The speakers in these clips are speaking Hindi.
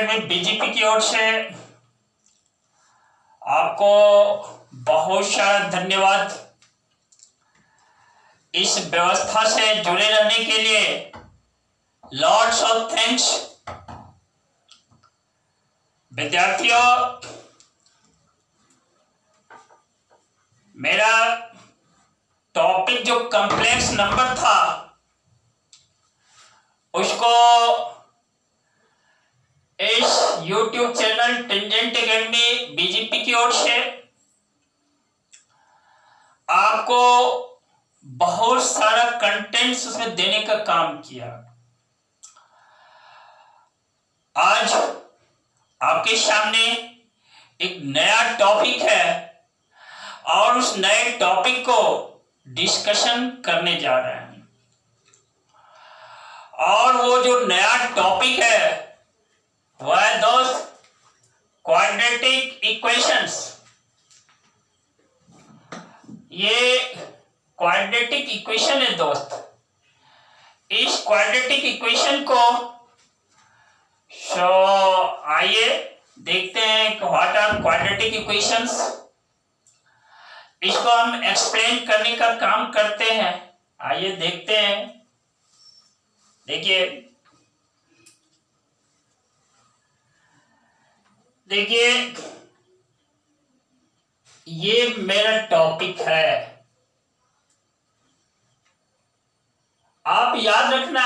एकेडमी बीजीपी की ओर से आपको बहुत सारा धन्यवाद। इस व्यवस्था से जुड़े रहने के लिए लॉट्स ऑफ थैंक्स। विद्यार्थियों, मेरा टॉपिक जो कॉम्प्लेक्स नंबर था उसको इस YouTube चैनल टेंजेंट एकेडमी बीजीपी की ओर से आपको बहुत सारा कंटेंट्स उसमें देने का काम किया। आज आपके सामने एक नया टॉपिक है और उस नए टॉपिक को डिस्कशन करने जा रहे हैं। और वो जो नया टॉपिक है वह है दोस्त क्वाड्रेटिक इक्वेशंस। ये क्वाड्रेटिक इक्वेशन है दोस्त। इस क्वाड्रेटिक इक्वेशन को आइए देखते हैं व्हाट आर क्वाड्रेटिक इक्वेशंस। इसको हम एक्सप्लेन करने का काम करते हैं। आइए देखते हैं। देखिए ये मेरा टॉपिक है। आप याद रखना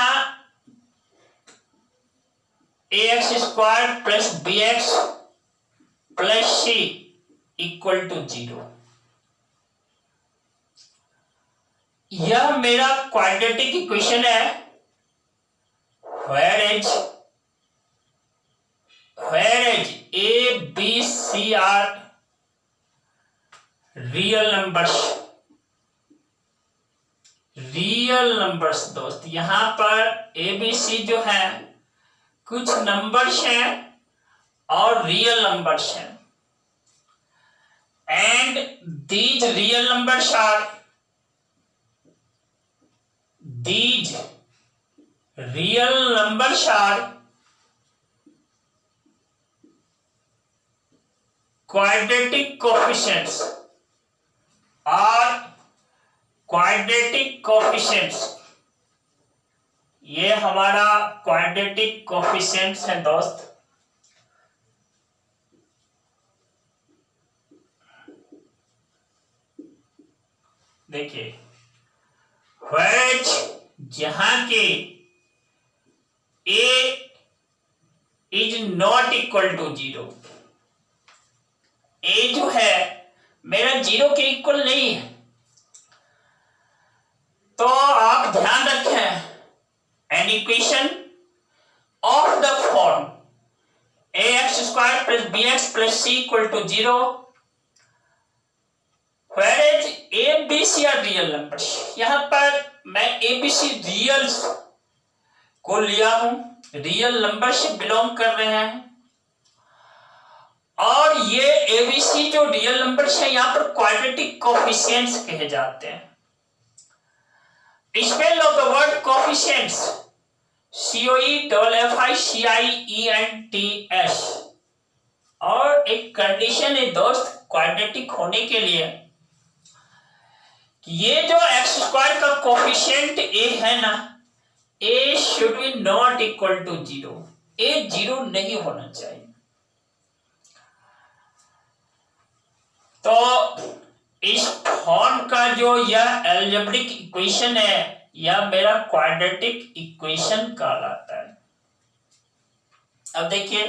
ax square plus bx plus c equal to 0। यह मेरा क्वाड्रेटिक इक्वेशन है। where is a b c are real numbers दोस्त। यहां पर ए बी सी जो है कुछ नंबर्स हैं और रियल नंबर्स हैं। And these real numbers are quadratic coefficients। ये हमारा क्वाड्रेटिक कोफिशिएंट्स है दोस्त। देखिए जहां के a is not equal to 0। a जो है मेरा 0 के इक्वल नहीं है। तो आप ध्यान रखें an equation of the form ax square plus bx plus c equal to 0 whereas a b c are real numbers। यहां पर मैं a b c रियल्स को लिया हूं, रियल नंबर से बिलोंग कर रहे हैं। और ये a b c जो रियल नंबर्स है यहां पर क्वाड्रेटिक कोफिशिएंट्स कहे जाते हैं। Spell of the word coefficients COEFFICIENTS। और एक कंडीशन है दोस्त क्वाड्रेटिक होने के लिए कि ये जो एक्स स्क्वायर का कोफिशिएंट a है ना, a should be not equal to 0। a 0 नहीं होना चाहिए। तो इस फॉर्म का जो यह अलजेब्रिक इक्वेशन है यह मेरा क्वाड्रेटिक इक्वेशन कहलाता है। अब देखिए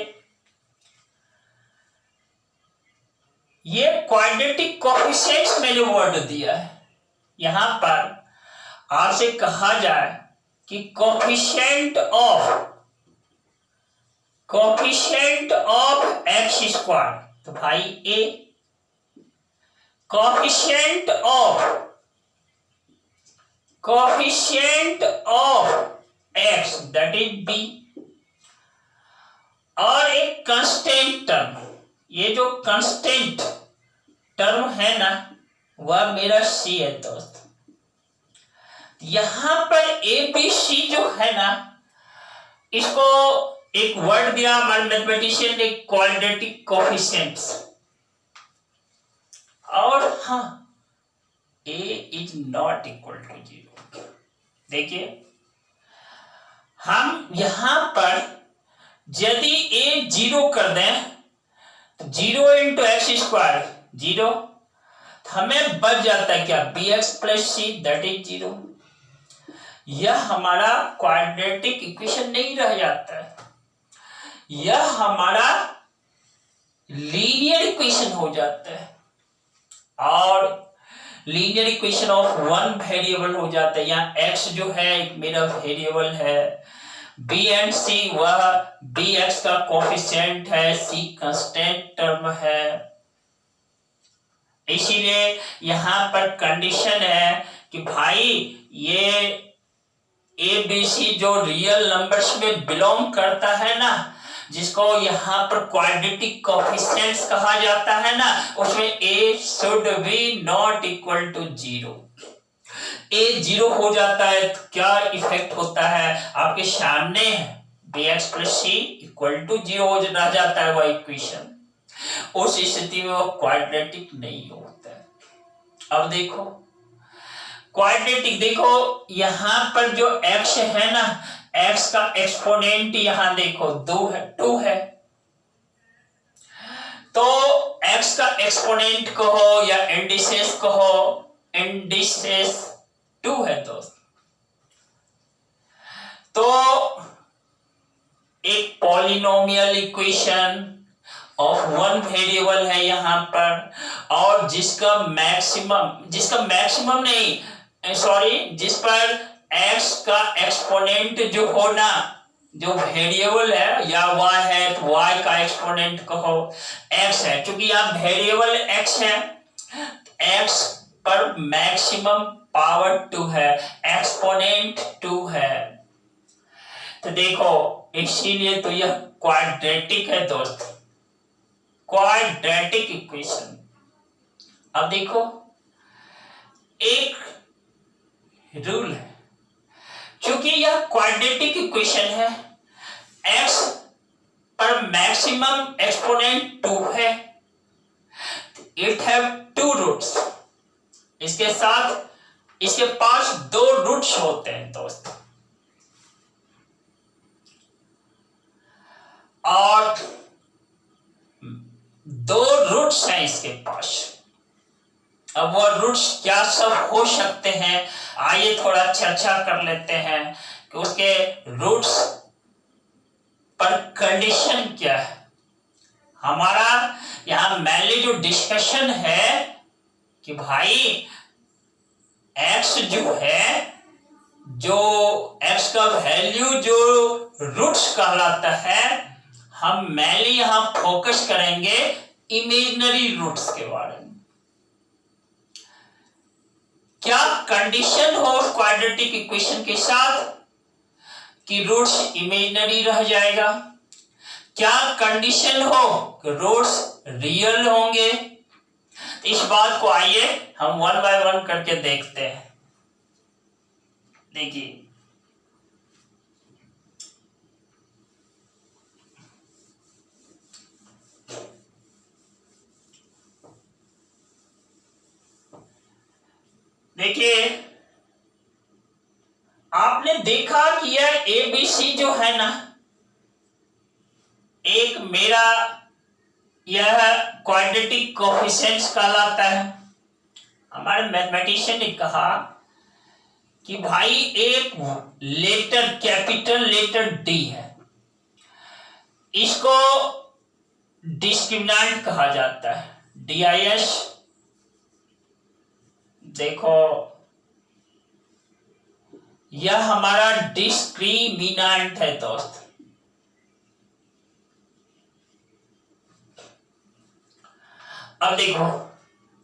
ये क्वाड्रेटिक कोफिशिएंट्स में जो वर्ड दिया है यहां पर आपसे कहा जाए कि कोफिशिएंट ऑफ एक्स स्क्वायर, तो भाई a coefficient of x that is b और एक कांस्टेंट टर्म। ये जो कांस्टेंट टर्म है ना वह मेरा c है दोस्त। यहां पर a b c जो है ना इसको एक वर्ड दिया हमारे मैथमेटिशियन ने, क्वाड्रेटिक कोफिशिएंट्स, और हाँ a is not equal to 0। देखिए हम यहां पर यदि a 0 कर दें तो 0 इंटू एक्स स्क्वायर 0, हमें बच जाता है क्या, bx plus see that is 0। यह हमारा क्वाड्रेटिक इक्वेशन नहीं रह जाता है, यह हमारा लीनियर इक्वेशन हो जाता है, और linear equation of one variable हो जाता है। यहाँ x जो है एक मेरा वेरिएबल है, b एंड c वह bx का कोफिशिएंट है, c कांस्टेंट टर्म है। इसीलिए यहाँ पर कंडीशन है कि भाई ये ए बी सी जो रियल नंबर्स में बिलोंग करता है ना, जिसको यहाँ पर क्वाड्रेटिक कोफिशिएंट्स कहा जाता है ना, उसमें a should be not equal to 0। a 0 हो जाता है तो क्या इफेक्ट होता है, आपके सामने bx plus c equal to 0 हो जाता है वह इक्वेशन। उस स्थिति में वो क्वाड्रेटिक नहीं होता है। अब देखो क्वाड्रेटिक, देखो यहां पर जो x है ना, x का एक्सपोनेंट यहां देखो 2 है, तो x का एक्सपोनेंट कहो या इंडिसेस कहो, इंडिसेस 2 है दोस्त। तो एक polynomial equation of one variable है यहां पर, और जिसका मैक्सिमम नहीं, सॉरी, जिस पर x का एक्सपोनेंट जो हो ना, जो वेरिएबल है या y है तो y का एक्सपोनेंट कहो x है, क्योंकि यहाँ वेरिएबल x है, x पर मैक्सिमम पावर 2 है, एक्सपोनेंट 2 है। तो देखो इसीलिए तो यह क्वाड्रेटिक है दोस्त, क्वाड्रेटिक इक्वेशन। अब देखो एक रूल है, क्योंकि यह क्वाड्रेटिक इक्वेशन है, x पर मैक्सिमम एक्सपोनेंट 2 है, इट हैव 2 रूट्स, इसके साथ इसके पास 2 रूट्स होते हैं दोस्त, और 2 रूट्स हैं इसके पास। अब वो रूट्स क्या सब हो सकते हैं, आइए थोड़ा चर्चा कर लेते हैं कि उसके रूट्स पर कंडीशन क्या है। हमारा यहां मेनली जो डिस्कशन है कि भाई x जो है, जो x का वैल्यू जो रूट्स कहलाता है, हम मेनली यहां फोकस करेंगे इमेजिनरी रूट्स के बारे में। क्या कंडीशन हो उस क्वाड्रेटिक इक्वेशन के साथ कि रूट्स इमेजिनरी रह जाएगा, क्या कंडीशन हो कि रूट्स रियल होंगे। इस बात को आइए हम 1 बाय 1 करके देखते हैं। देखिए आपने देखा कि यह एबीसी जो है ना, एक मेरा यह क्वाड्रेटिक कोफिशिएंट्स कहलाता है। हमारे मैथमेटिशियन ने कहा कि भाई एक लेटर, कैपिटल लेटर डी है, इसको डिस्क्रिमिनेंट कहा जाता है, DIS। देखो यह हमारा डिस्क्रिमिनेंट है दोस्त। अब देखो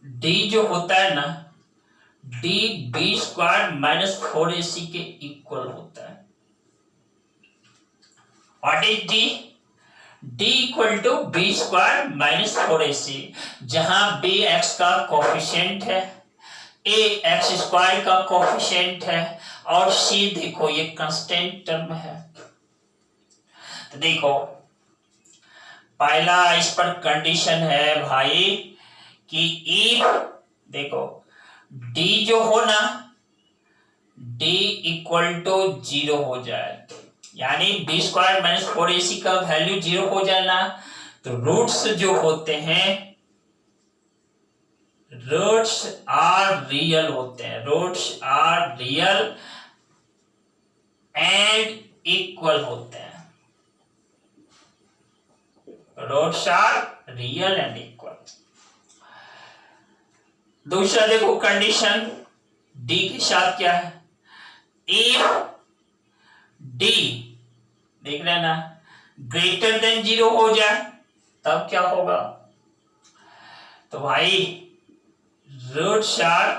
d जो होता है ना, d b² माइनस 4ac के इक्वल होता है। What is d? d equal to b² minus 4ac, जहां b x का कोफिशिएंट है, a x² का कोफिशिएंट है, और c देखो ये कांस्टेंट टर्म है। तो देखो पहला इस पर कंडीशन है भाई कि इफ देखो d जो हो ना d इक्वल टू 0 हो जाए, यानी b स्क्वायर माइनस 4ac का वैल्यू 0 हो जाए ना, तो रूट्स जो होते हैं रूट्स आर रियल होते हैं, roots are real and equal होते हैं, roots are real and equal. दूसरा देखो कंडीशन d के साथ क्या है, इफ d देख रहे ना ग्रेटर देन 0 हो जाए तब क्या होगा, तो भाई roots are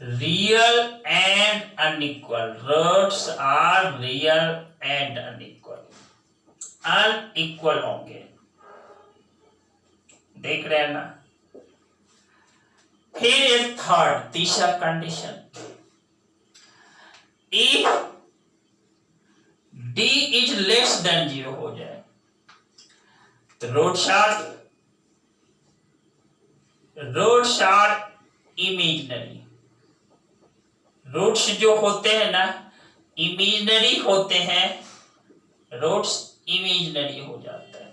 real and unequal, roots are real and unequal, unequal होंगे, देख रहे हैं ना। फिर एक थर्ड तीसरा condition, if d is less than 0 हो जाए तो रूट्स आर इमेजिनरी, रूट्स जो होते हैं ना इमेजिनरी होते हैं, रूट्स इमेजिनरी हो जाता है।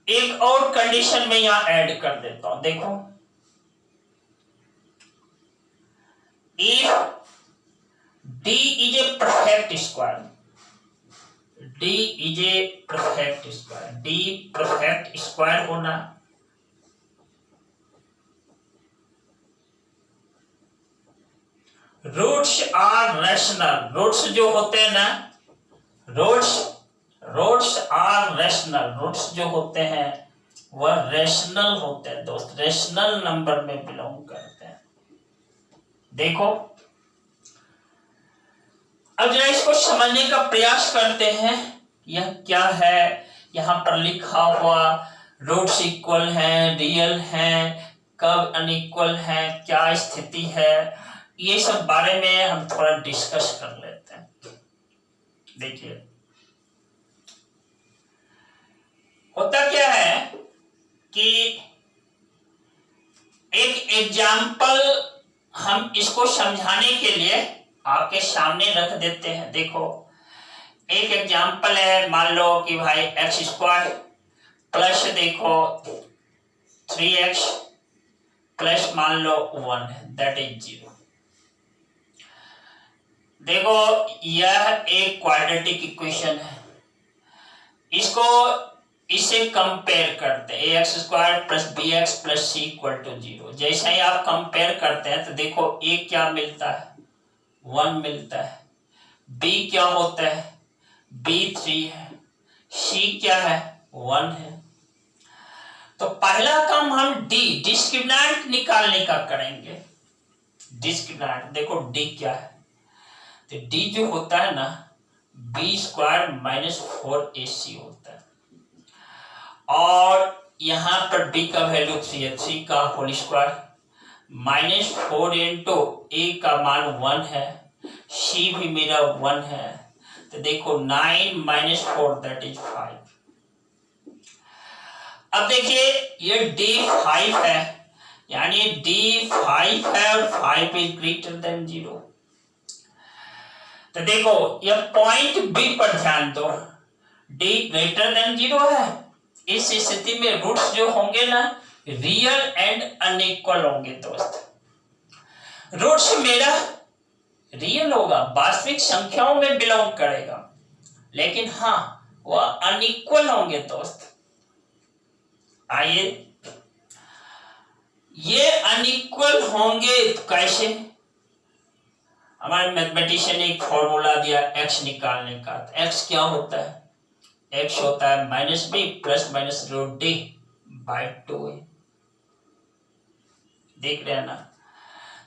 एक और कंडीशन में यहां ऐड कर देता हूं, देखो if d is a perfect square, d is a perfect square, d perfect square होना, रूट्स आर रैशनल, रूट्स जो होते हैं ना रूट्स आर रैशनल, रूट्स जो होते हैं वह रैशनल होते हैं दोस्त, रैशनल नंबर में बिलोंग करते हैं। देखो अब जरा इसको समझने का प्रयास करते हैं, यह क्या है, यहां पर लिखा हुआ रूट्स इक्वल हैं, रियल हैं, कब अनइक्वल हैं, क्या स्थिति है, ये सब बारे में हम थोड़ा डिस्कस कर लेते हैं। देखिए होता क्या है कि एक एग्जाम्पल हम इसको समझाने के लिए आपके सामने रख देते हैं। देखो एक एग्जाम्पल है, मान लो कि भाई एक्स स्क्वायर प्लस देखो 3x प्लस मान लो 1 दैट इज 0। देखो यह एक क्वाड्रेटिक इक्वेशन है, इसको इससे कंपेयर करते हैं, ax square plus bx plus c equal to 0। जैसे ही आप कंपेयर करते हैं तो देखो a क्या मिलता है 1 मिलता है, b क्या होता है b 3 है, c क्या है 1 है। तो पहला काम हम डिस्क्रिमिनेंट निकालने का करेंगे। डिस्क्रिमिनेंट देखो d क्या है, तो d जो होता है ना b स्क्वायर माइनस 4ac होता है, और यहां पर b का वैल्यू 3 है, 3 का whole square minus 4 into a का मान 1 है, c भी मेरा 1 है, तो देखो 9 माइनस 4 दैट इज 5। अब देखिए ये d5 है, यानी d5 है और 5 इज ग्रेटर देन 0। तो देखो ये पॉइंट b पर ध्यान दो, d ग्रेटर देन 0 है, इस स्थिति में रूट्स जो होंगे ना रियल एंड अनइक्वल होंगे दोस्त। रूट्स मेरा रियल होगा, वास्तविक संख्याओं में बिलोंग करेगा, लेकिन हाँ वह अनइक्वल होंगे दोस्त। आइए ये अनइक्वल होंगे तो कैसे, हमारे मैथमेटिशियन ने एक फॉर्मूला दिया x निकालने का। तो x क्या होता है, x होता है minus b plus minus root d by 2। देख रहे हैं ना,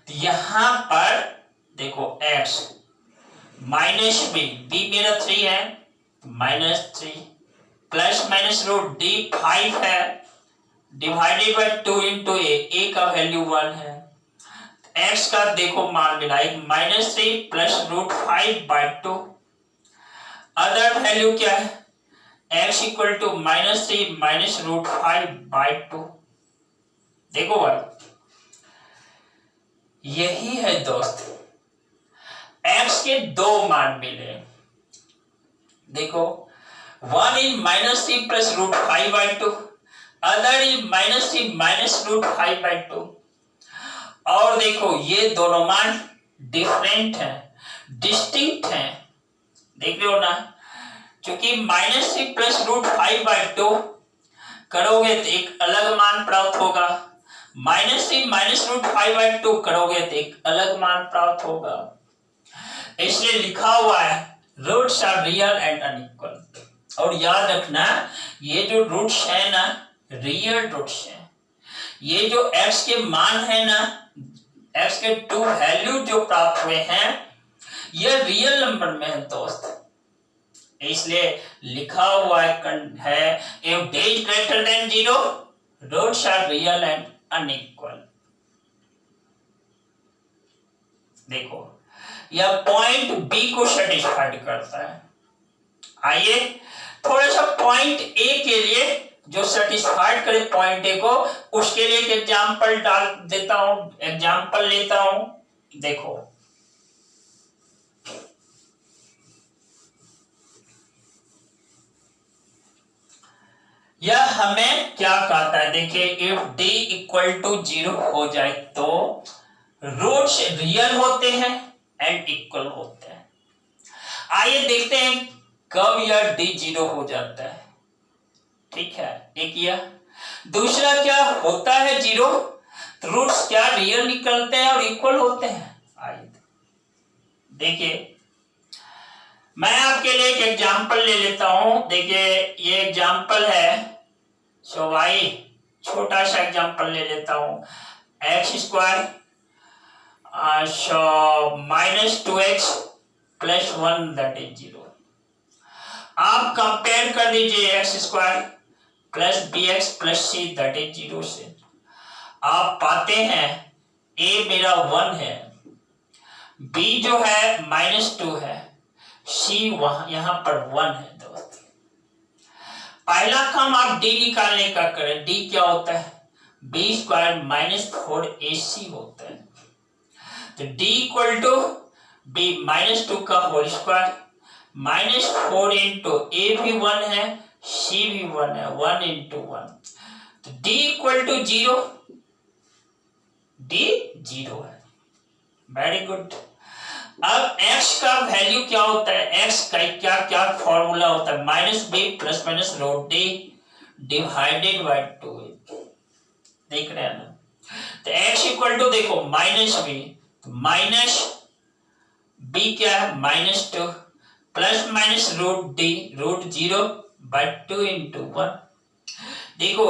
तो यहां पर देखो x माइनस बी मेरा 3 है minus 3 plus minus root d 5 है डिवाइडेड बाय 2 इंटू ए का वैल्यू 1 है, x का देखो मान मिला minus 3 plus root 5 by 2। Other value क्या है, x equal to -3 minus root 5/2। देखो भाई यही है दोस्त, x के दो मान मिले। देखो one is -3 plus root 5/2, other is -3 minus root 5/2। और देखो ये दोनों मान डिफरेंट हैं, डिस्टिंक्ट हैं, देख रहे हो ना। क्योंकि -3 प्लस रूट 5/2 करोगे तो एक अलग मान प्राप्त होगा, -3 माइनस रूट 5/2 करोगे तो एक अलग मान प्राप्त होगा। इसलिए लिखा हुआ है roots are real and unequal. और याद रखना ये जो रूट्स है ना रियल रूट्स हैं। ये जो x के मान है ना, x के टू वैल्यू जो प्राप्त हुए हैं ये रियल नंबर में है दोस्त। इसलिए लिखा हुआ है if d is greater than 0 roots are real and unequal. देखो यह पॉइंट B को सेटिस्फाइड करता है। आइए थोड़ा सा पॉइंट A के लिए जो सेटिस्फाइड करे पॉइंट A को, उसके लिए एक एग्जांपल डाल देता हूं, एग्जांपल लेता हूं। देखो यह हमें क्या कहता है, देखिए इफ d इक्वल टू 0 हो जाए तो रूट्स रियल होते हैं एंड इक्वल होते हैं। आइए देखते हैं कब यह d 0 हो जाता है। ठीक है, एक यह, दूसरा क्या होता है 0 तो रूट्स क्या रियल निकलते हैं और इक्वल होते हैं। आइए देखिए मैं आपके लिए एक एग्जांपल ले लेता हूं। देखिए ये एग्जांपल है, सो भाई छोटा सा एग्जांपल ले लेता हूं, x² -2x + 1 दैट इज 0। आप कंपेयर कर दीजिए x² + bx + c that is 0 से। आप पाते हैं a मेरा 1 है, b जो है -2 है, c वहां यहां पर 1 है दोस्त। पहला काम आप d निकालने का करें। d क्या होता है, b² -4ac होता है। तो d इक्वल टू b -2 का होल स्क्वायर -4 इंटू a भी 1 है, c भी 1 है, 1 इंटू 1। तो d इक्वल टू 0, d 0 है। Very good. अब x का वैल्यू क्या होता है, x का क्या क्या फॉर्मूला होता है, -b ± √d डिवाइडेड बाय 2। देख रहे हैं ना। तो x इक्वल टू देखो -b, -b क्या है -2 ± √d √0/2 इंटू 1। देखो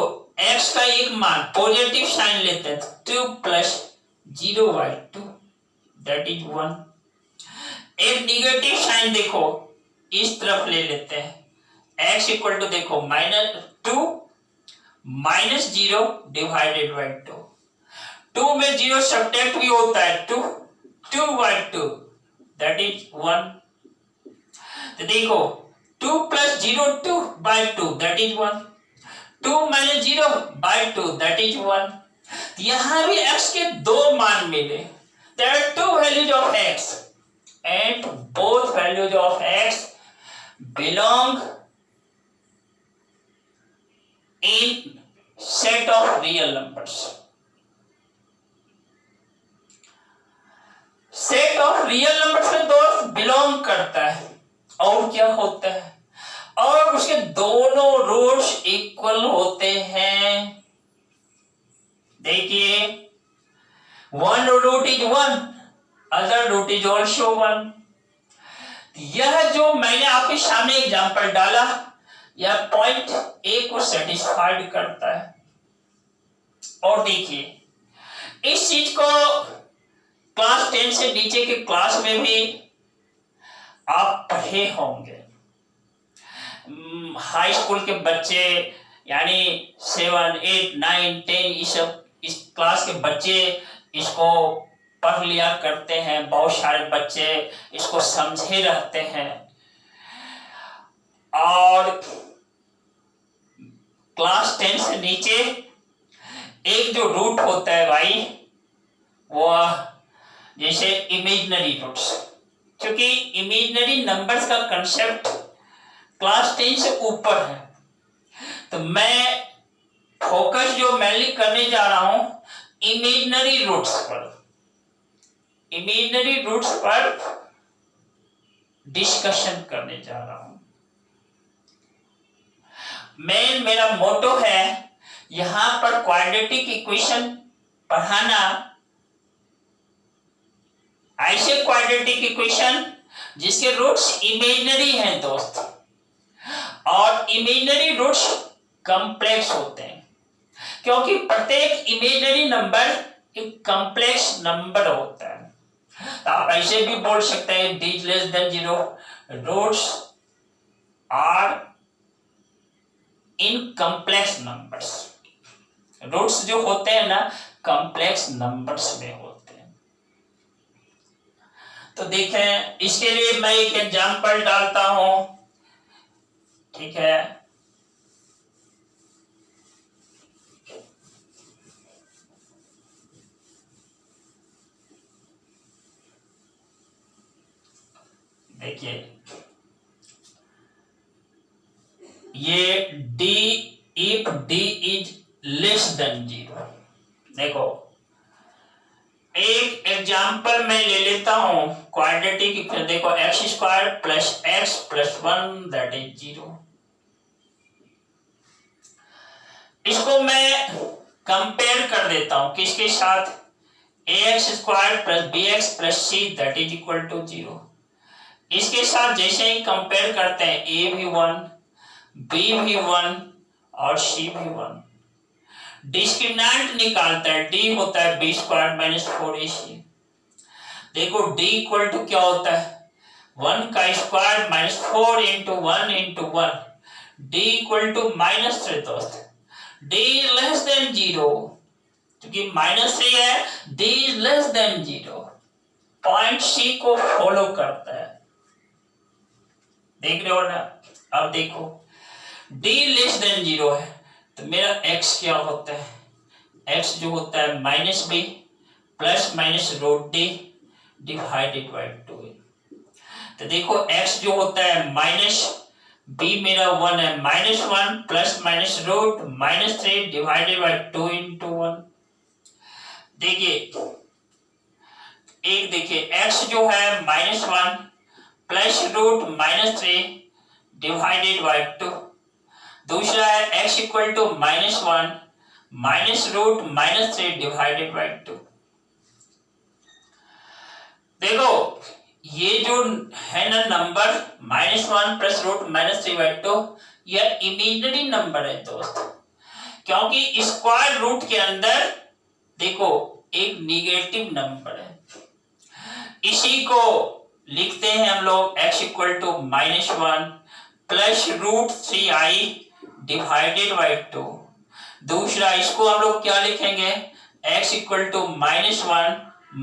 x का एक मान पॉजिटिव साइन लेते हैं, 2 + 0/2 दैट इज 1। एक निगेटिव साइन देखो इस तरफ ले लेते हैं, x इक्वल टू देखो -2 - 0 डिवाइडेड बाय 2। 2 में 0 सब्ट्रैक्ट भी होता है, 2/2 दैट इज 1। तो देखो 2 + 0 2/2 दैट इज 1, 2 - 0/2 दैट इज 1। यहां भी x के दो मान मिले। There are two values of x and both values of x belong in set of real numbers. Set of real numbers में दोस्त belong करता है और क्या होता है, और उसके दोनों रूट्स इक्वल होते हैं। देखिए one root is 1, other root is also 1। यह जो मैंने आपके सामने एग्जांपल डाला यह पॉइंट A को सेटिस्फाइड करता है। और देखिए इस चीज को क्लास 10 से नीचे के क्लास में भी आप पढ़े होंगे। हाई स्कूल के बच्चे यानी 7, 8, 9, 10 इस क्लास के बच्चे इसको पढ़ लिया करते हैं, बहुत सारे बच्चे इसको समझे रहते हैं। और क्लास 10 से नीचे एक जो रूट होता है भाई, वो जैसे इमेजिनरी रूट्स, क्योंकि इमेजिनरी नंबर्स का कंसेप्ट क्लास 10 से ऊपर है, तो मैं फोकस जो मेनली करने जा रहा हूं इमेजिनरी रूट्स पर, इमेजिनरी रूट्स पर डिस्कशन करने जा रहा हूं। मेरा मोटो है यहां पर क्वाड्रेटिक इक्वेशन पढ़ाना, ऐसे क्वाड्रेटिक इक्वेशन जिसके रूट्स इमेजिनरी हैं दोस्त, और इमेजिनरी रूट्स कॉम्प्लेक्स होते हैं, क्योंकि प्रत्येक इमेजिनरी नंबर एक कॉम्प्लेक्स नंबर होता है। तो आप ऐसे भी बोल सकते हैं d less than 0, roots are in complex numbers. Roots जो होते हैं ना कॉम्प्लेक्स नंबर्स में होते हैं। तो देखें, इसके लिए मैं एक एग्जांपल डालता हूं, ठीक है। देखिए ये d, if d is less than 0, देखो एक एग्जांपल मैं ले लेता हूं क्वाड्रेटिक इक्वेशन, देखो x square plus x plus 1 that is 0। इसको मैं कंपेयर कर देता हूं किसके साथ, ax square plus bx plus c that is equal to 0। इसके साथ जैसे ही कंपेयर करते हैं a भी 1, b भी 1 और c भी 1, डिस्क्रिमिनेंट निकालता है, d होता है b स्क्वायर माइनस 4ac। देखो d इक्वल टू क्या होता है 1 का square minus 4 into 1 into 1, d equal to -3 दोस्त, d लेस देन 0, क्योंकि -3 है, d less than 0, point c को फॉलो करता है। देख रहे हो ना, अब देखो d लेस देन 0 है तो मेरा x क्या होता है, x जो होता है -b plus minus root d divided by 2। तो देखो x जो होता है माइनस b मेरा 1 है, -1 plus minus root -3 divided by 2 into 1। देखिए एक देखिए x जो है -1 प्लस रूट -3 डिवाइडेड बाय 2, दूसरा है x equal to -1 minus root -3 divided by 2। देखो ये जो है ना नंबर -1 प्लस रूट -3 बाय 2, यह इमेजिनरी नंबर है दोस्त, क्योंकि स्क्वायर रूट के अंदर देखो एक निगेटिव नंबर है। इसी को लिखते हैं हम लोग x equal to -1 plus root 3i divided by 2। दूसरा इसको हम लोग क्या लिखेंगे, x equal to -1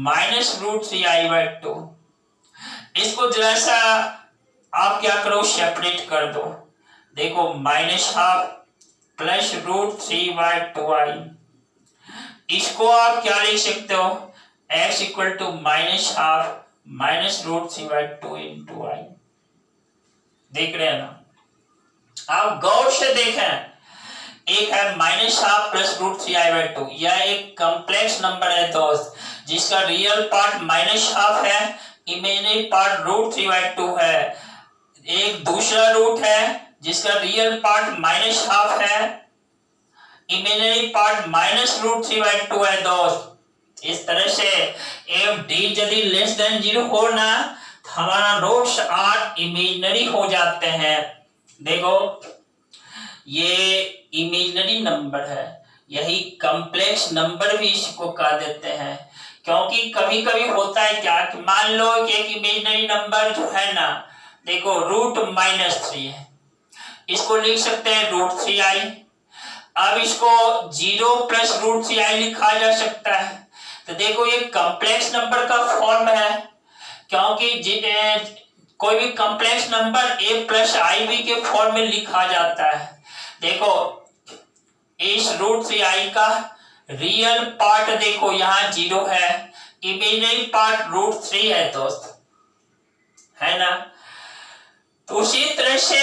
minus root 3i by 2। इसको जरा सा आप क्या करो सेपरेट कर दो, देखो -12 प्लस रूट 3 बाय 2i। इसको आप क्या लिख सकते हो, x equal to -12 minus root 3 by 2 into i। देख रहे हैं ना, आप गौर से देखें, एक है -12 प्लस रूट 3i बाय 2, यह एक कॉम्प्लेक्स नंबर है दोस्त, जिसका रियल पार्ट -12 है, इमेजिनरी पार्ट रूट 3 बाय 2 है। एक दूसरा रूट है जिसका रियल पार्ट -12 है, imaginary part minus root 3 by 2 है दोस्त। इस तरह से एफ डी यदि लेस देन 0 हो ना, हमारा रूट्स आर इमेजिनरी हो जाते हैं। देखो ये इमेजिनरी नंबर है, यही कॉम्प्लेक्स नंबर भी इसको कह देते हैं, क्योंकि कभी कभी होता है क्या कि मान लो कि एक इमेजिनरी नंबर जो है ना, देखो रूट -3 है, इसको लिख सकते हैं रूट 3i। अब इसको 0 प्लस रूट 3i लिखा जा सकता है। तो देखो ये कॉम्प्लेक्स नंबर का फॉर्म है, क्योंकि कोई भी complex number a plus i b के फॉर्म में लिखा जाता है। देखो इस √3i का रियल पार्ट देखो यहाँ 0 है, इमेजिनरी पार्ट √3 है दोस्त, है ना। तो उसी तरह से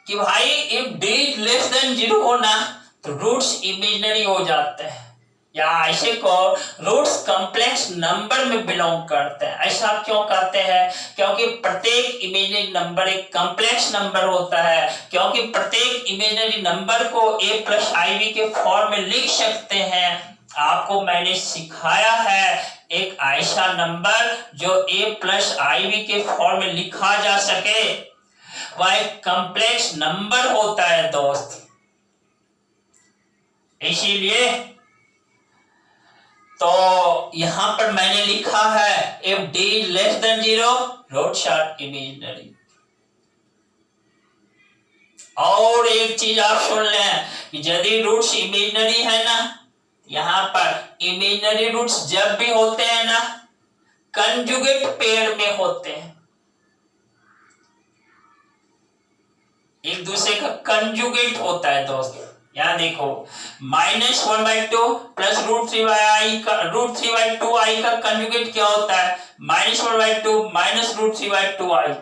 कि भाई इफ d लेस देन 0 हो ना तो रूट्स इमेजिनरी हो जाते हैं, या ऐसे को रूट्स कॉम्प्लेक्स नंबर में बिलोंग करते हैं। ऐसा क्यों कहते हैं? क्योंकि प्रत्येक इमेजिनरी नंबर एक कॉम्प्लेक्स नंबर होता है, क्योंकि प्रत्येक इमेजिनरी नंबर को a प्लस आई बी के फॉर्म में लिख सकते हैं। आपको मैंने सिखाया है एक ऐसा नंबर जो a प्लस आई बी के फॉर्म में लिखा जा सके, वह एक कॉम्प्लेक्स नंबर होता है दोस्त। इसीलिए तो यहां पर मैंने लिखा है if d less than 0 roots are imaginary. और एक चीज आप सुन लें कि यदि रूट्स इमेजिनरी है ना, यहां पर इमेजिनरी रूट्स जब भी होते हैं ना कंजुगेट पेयर में होते हैं, एक दूसरे का कंजुगेट होता है दोस्त। यहाँ देखो -1/2 प्लस √3/i का √3/2i का कंजुगेट क्या होता है? -1/2 माइनस √3/2i।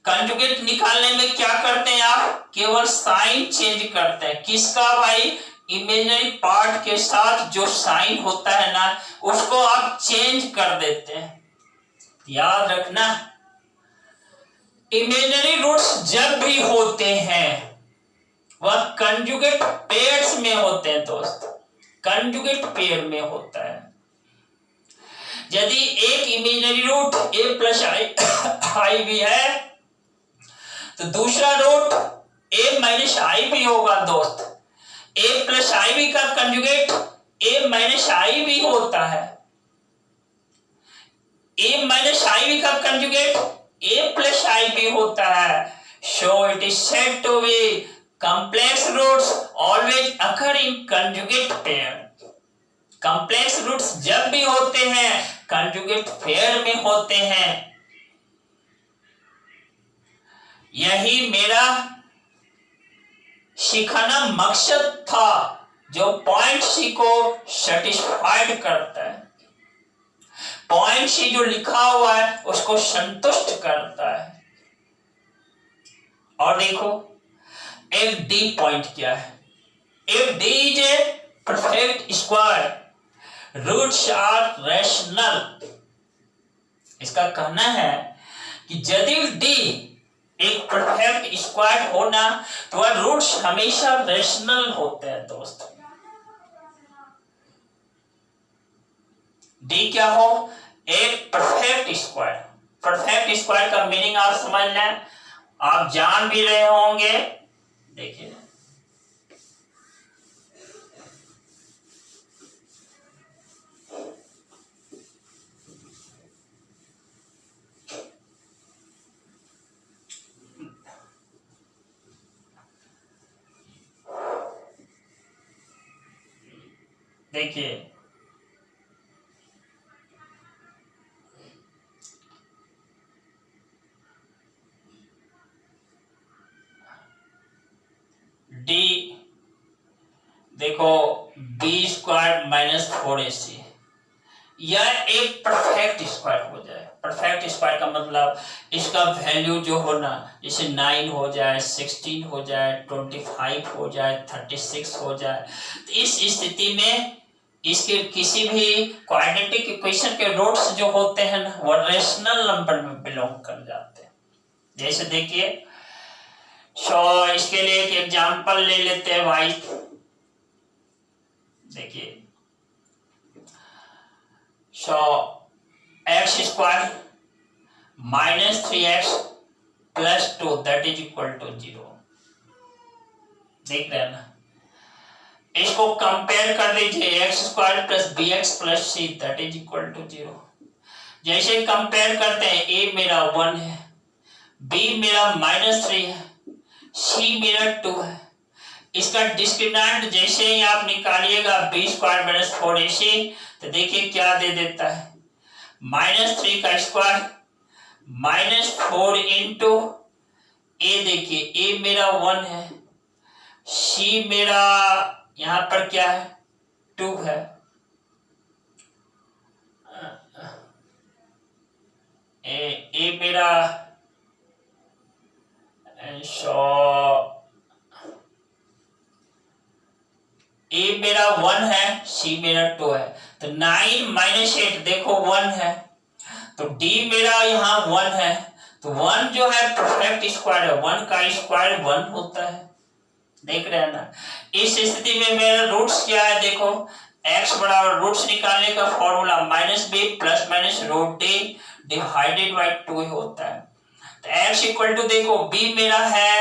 कंजुगेट निकालने में क्या करते हैं आप? केवल साइन चेंज करते हैं। किसका भाई? इमेजिनरी पार्ट के साथ जो साइन होता है ना उसको आप चेंज कर देते हैं। याद रखना इमेजिनरी रूट्स जब भी होते हैं वह कंजुगेट पेयर्स में होते हैं दोस्त, कंजुगेट पेयर में होता है। यदि एक imaginary root a plus i b है तो दूसरा root a minus i b होगा दोस्त। a प्लस आई बी का conjugate a minus i b होता है, a माइनस आई बी का conjugate a plus i b होता है। So it is said to be complex roots always occur in conjugate pair। complex roots जब भी होते हैं conjugate pair में होते हैं। यही मेरा सिखाना मकसद था, जो पॉइंट सी को सेटिस्फाइड करता है, पॉइंट सी जो लिखा हुआ है उसको संतुष्ट करता है। और देखो एक d पॉइंट क्या है? If d is a perfect square, roots are rational। इसका कहना है कि यदि d एक परफेक्ट स्क्वायर होना तो वह रूट्स हमेशा रेशनल होते हैं दोस्त। d क्या हो? एक परफेक्ट स्क्वायर। परफेक्ट स्क्वायर का मीनिंग आप समझ लें, आप जान भी रहे होंगे। देखिए देखिए d देखो b² माइनस 4ac, यह एक परफेक्ट स्क्वायर हो जाए। परफेक्ट स्क्वायर का मतलब इसका वैल्यू जो हो ना, जैसे 9 हो जाए, 16 हो जाए, 25 हो जाए, 36 हो जाए, तो इस स्थिति में इसके किसी भी क्वाड्रेटिक इक्वेशन के रूट्स जो होते हैं ना वो रेशनल नंबर में बिलोंग कर जाते हैं। जैसे देखिए इसके लिए एक एग्जांपल ले लेते हैं भाई। देखिए x² minus 3x plus 2 that is equal to 0। देख रहे हैं ना, इसको कंपेयर कर लीजिए x² plus bx plus c that is equal to 0। जैसे कंपेयर करते हैं a मेरा 1 है, b मेरा -3 है, c मेरा 2 है। इसका डिस्क्रिमिनेंट जैसे ही आप निकालिएगा b² माइनस 4ac तो देखिए क्या दे देता है -3 का स्क्वायर -4 इंटू ए, देखिए ए मेरा 1 है, सी मेरा यहां पर क्या है 2 है, ए मेरा ए मेरा 1 है, सी मेरा 2 है, तो 9 - 8 देखो 1 है, तो डी मेरा यहाँ 1 है, तो 1 जो है परफेक्ट स्क्वायर है, 1 का स्क्वायर 1 होता है, देख रहे हैं ना। इस स्थिति में मेरा रूट्स क्या है, देखो x बराबर रूट्स निकालने का formula -b plus minus √d divided by 2 होता है। तो x इक्वल टू देखो b मेरा है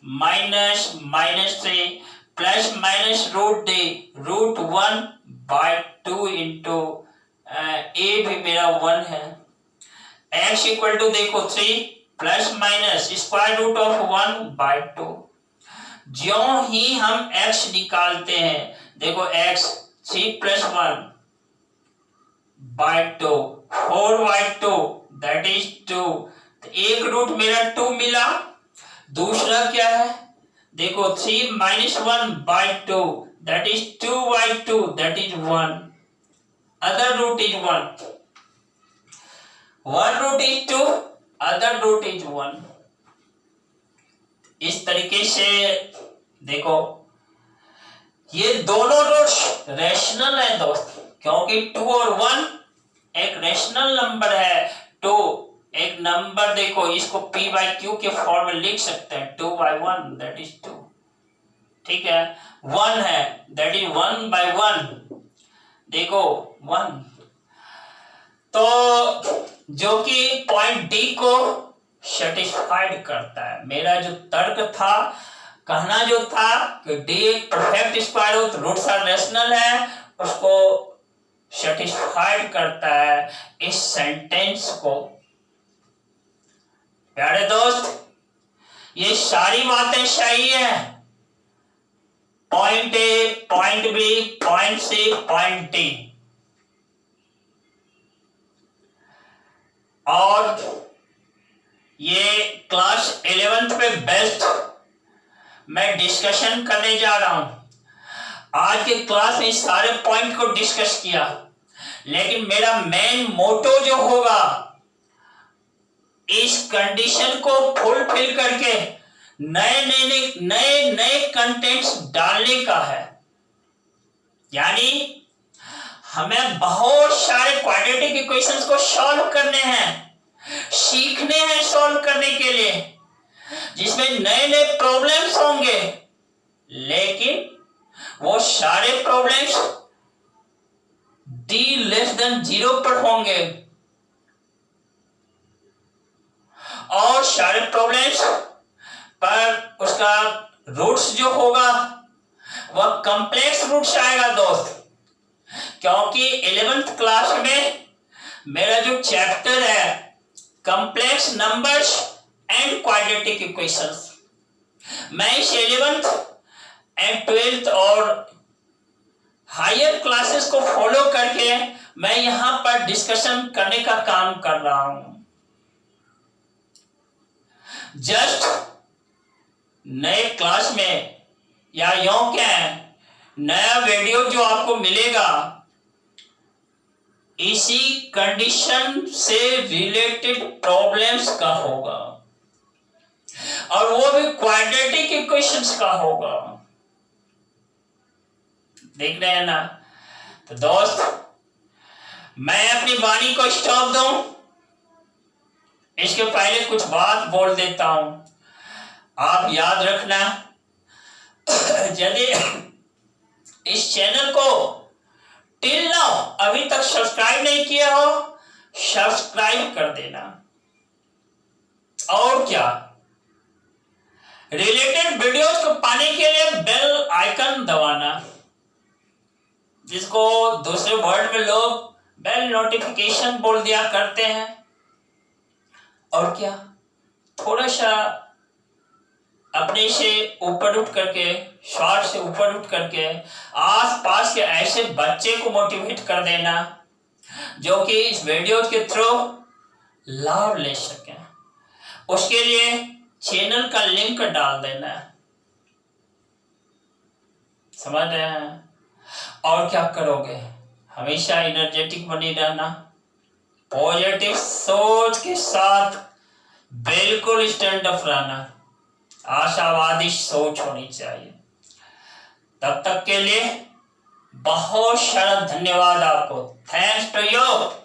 -3 plus minus √1 by 2 into a भी मेरा 1 है। x इक्वल टू देखो 3 plus minus square root of 1 by 2। ज्यों ही हम x निकालते हैं, देखो x 3 plus 1 by 2 4 by 2 that is 2, तो एक रूट मेरा 2 मिला। दूसरा क्या है, देखो 3 - 1 by 2 that is 2 by 2 that is 1, other root is 1, 1 root is 2, other root is 1। इस तरीके से देखो ये दोनों रूट्स रैशनल है दोस्त, क्योंकि 2 और 1 एक रैशनल नंबर है। 2 एक नंबर, देखो इसको p बाई क्यू के फॉर्म में लिख सकते हैं, 2 बाई 1 दैट इज 2, ठीक है। 1 है दैट इज 1 बाई 1, देखो 1, तो जो कि पॉइंट डी को सेटिस्फाइड करता है। मेरा जो तर्क था, कहना जो था कि डी एक परफेक्ट स्क्वायर हो तो रूट्स आर रैशनल है, उसको सेटिस्फाइड करता है इस सेंटेंस को। प्यारे दोस्त, ये सारी बातें सही है, point A, point B, point C, point D, और ये क्लास 11th पे बेस्ट मैं डिस्कशन करने जा रहा हूं। आज के क्लास में सारे पॉइंट को डिस्कस किया, लेकिन मेरा मेन मोटो जो होगा इस कंडीशन को फुलफिल करके नए कंटेंट्स डालने का है। यानी हमें बहुत सारे क्वाड्रेटिक इक्वेशंस को सॉल्व करने हैं, सीखने हैं सॉल्व करने के लिए, जिसमें नए प्रॉब्लम्स होंगे, लेकिन वो सारे प्रॉब्लम्स d<0 पर होंगे, और सारे प्रॉब्लम्स पर उसका रूट्स जो होगा वह कॉम्प्लेक्स रूट्स आएगा दोस्त, क्योंकि 11th क्लास में मेरा जो चैप्टर है complex numbers and quadratic equations, मैं इस 11th एंड 12th और हायर क्लासेस को फॉलो करके मैं यहां पर डिस्कशन करने का काम कर रहा हूं। जस्ट नए क्लास में या यूं क्या है, नया वीडियो जो आपको मिलेगा इसी कंडीशन से रिलेटेड प्रॉब्लम्स का होगा, और वो भी क्वाड्रेटिक इक्वेशंस का होगा। देख रहे हैं ना। तो दोस्त, मैं अपनी वाणी को स्टॉप दूं, इसके पहले कुछ बात बोल देता हूं, आप याद रखना। यदि इस चैनल को टिल नाउ अभी तक सब्सक्राइब नहीं किया हो, सब्सक्राइब कर देना, और क्या, रिलेटेड वीडियोस को पाने के लिए बेल आइकन दबाना, जिसको दूसरे वर्ड में लोग बेल नोटिफिकेशन बोल दिया करते हैं। और क्या, थोड़ा सा अपने से ऊपर उठ करके, शॉर्ट से ऊपर उठ करके आस पास के ऐसे बच्चे को मोटिवेट कर देना जो कि इस वीडियो के थ्रू लाभ ले सकें। उसके लिए चैनल का लिंक डाल देना है, समझ रहे हैं। और क्या करोगे, हमेशा एनर्जेटिक बनी रहना, पॉजिटिव सोच के साथ बिल्कुल स्टैंड अप रहना, आशावादी सोच होनी चाहिए। तब तक के लिए बहुत सारा धन्यवाद आपको। Thanks to you.